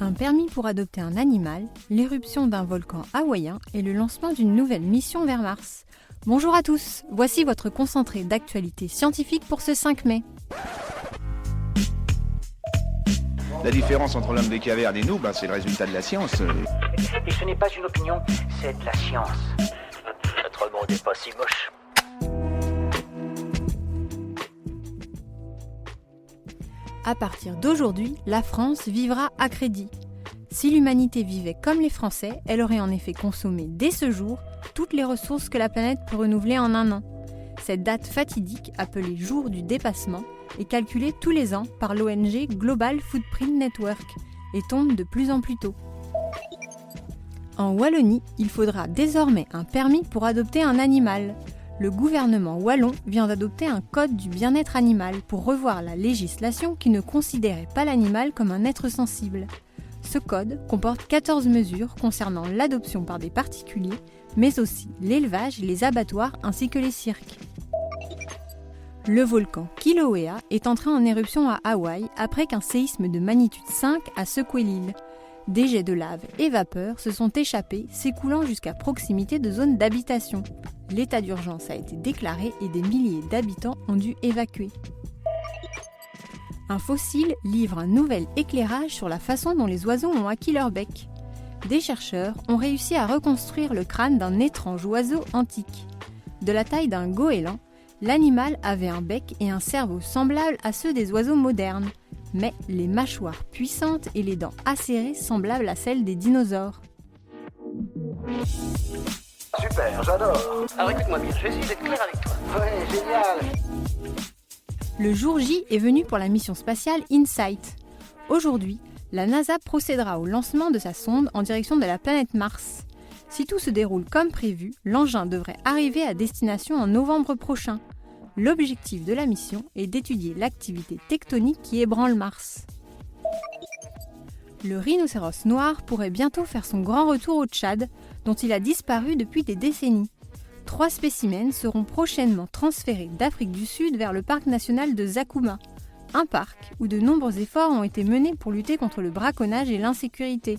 Un permis pour adopter un animal, l'éruption d'un volcan hawaïen et le lancement d'une nouvelle mission vers Mars. Bonjour à tous, voici votre concentré d'actualité scientifique pour ce 5 mai. La différence entre l'homme des cavernes et nous, c'est le résultat de la science. Et ce n'est pas une opinion, c'est de la science. Notre monde n'est pas si moche. À partir d'aujourd'hui, la France vivra à crédit. Si l'humanité vivait comme les Français, elle aurait en effet consommé dès ce jour toutes les ressources que la planète peut renouveler en un an. Cette date fatidique, appelée jour du dépassement, est calculée tous les ans par l'ONG Global Footprint Network et tombe de plus en plus tôt. En Wallonie, il faudra désormais un permis pour adopter un animal. Le gouvernement wallon vient d'adopter un code du bien-être animal pour revoir la législation qui ne considérait pas l'animal comme un être sensible. Ce code comporte 14 mesures concernant l'adoption par des particuliers, mais aussi l'élevage, les abattoirs ainsi que les cirques. Le volcan Kilauea est entré en éruption à Hawaï après qu'un séisme de magnitude 5 a secoué l'île. Des jets de lave et vapeur se sont échappés, s'écoulant jusqu'à proximité de zones d'habitation. L'état d'urgence a été déclaré et des milliers d'habitants ont dû évacuer. Un fossile livre un nouvel éclairage sur la façon dont les oiseaux ont acquis leur bec. Des chercheurs ont réussi à reconstruire le crâne d'un étrange oiseau antique. De la taille d'un goéland, l'animal avait un bec et un cerveau semblables à ceux des oiseaux modernes, mais les mâchoires puissantes et les dents acérées semblables à celles des dinosaures. Super, j'adore. Alors écoute-moi bien, je vais essayer d'être clair avec toi. Ouais, génial. Le jour J est venu pour la mission spatiale InSight. Aujourd'hui, la NASA procédera au lancement de sa sonde en direction de la planète Mars. Si tout se déroule comme prévu, l'engin devrait arriver à destination en novembre prochain. L'objectif de la mission est d'étudier l'activité tectonique qui ébranle Mars. Le rhinocéros noir pourrait bientôt faire son grand retour au Tchad, dont il a disparu depuis des décennies. 3 spécimens seront prochainement transférés d'Afrique du Sud vers le parc national de Zakouma, un parc où de nombreux efforts ont été menés pour lutter contre le braconnage et l'insécurité.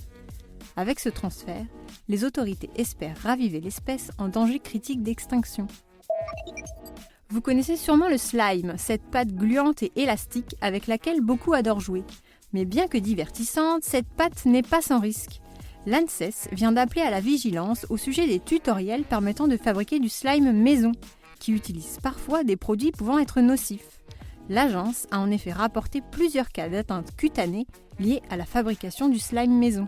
Avec ce transfert, les autorités espèrent raviver l'espèce en danger critique d'extinction. Vous connaissez sûrement le slime, cette pâte gluante et élastique avec laquelle beaucoup adorent jouer. Mais bien que divertissante, cette pâte n'est pas sans risque. L'ANSES vient d'appeler à la vigilance au sujet des tutoriels permettant de fabriquer du slime maison, qui utilisent parfois des produits pouvant être nocifs. L'agence a en effet rapporté plusieurs cas d'atteinte cutanée liés à la fabrication du slime maison.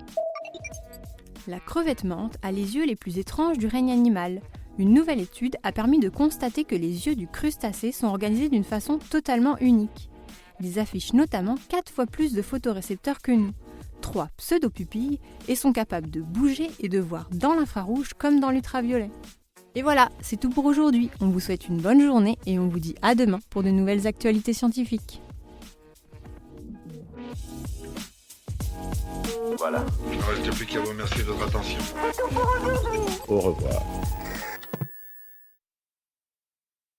La crevette menthe a les yeux les plus étranges du règne animal. Une nouvelle étude a permis de constater que les yeux du crustacé sont organisés d'une façon totalement unique. Ils affichent notamment 4 fois plus de photorécepteurs que nous, 3 pseudo-pupilles et sont capables de bouger et de voir dans l'infrarouge comme dans l'ultraviolet. Et voilà, c'est tout pour aujourd'hui. On vous souhaite une bonne journée et on vous dit à demain pour de nouvelles actualités scientifiques. Voilà. Il ne reste plus qu'à vous remercier de votre attention. Au revoir.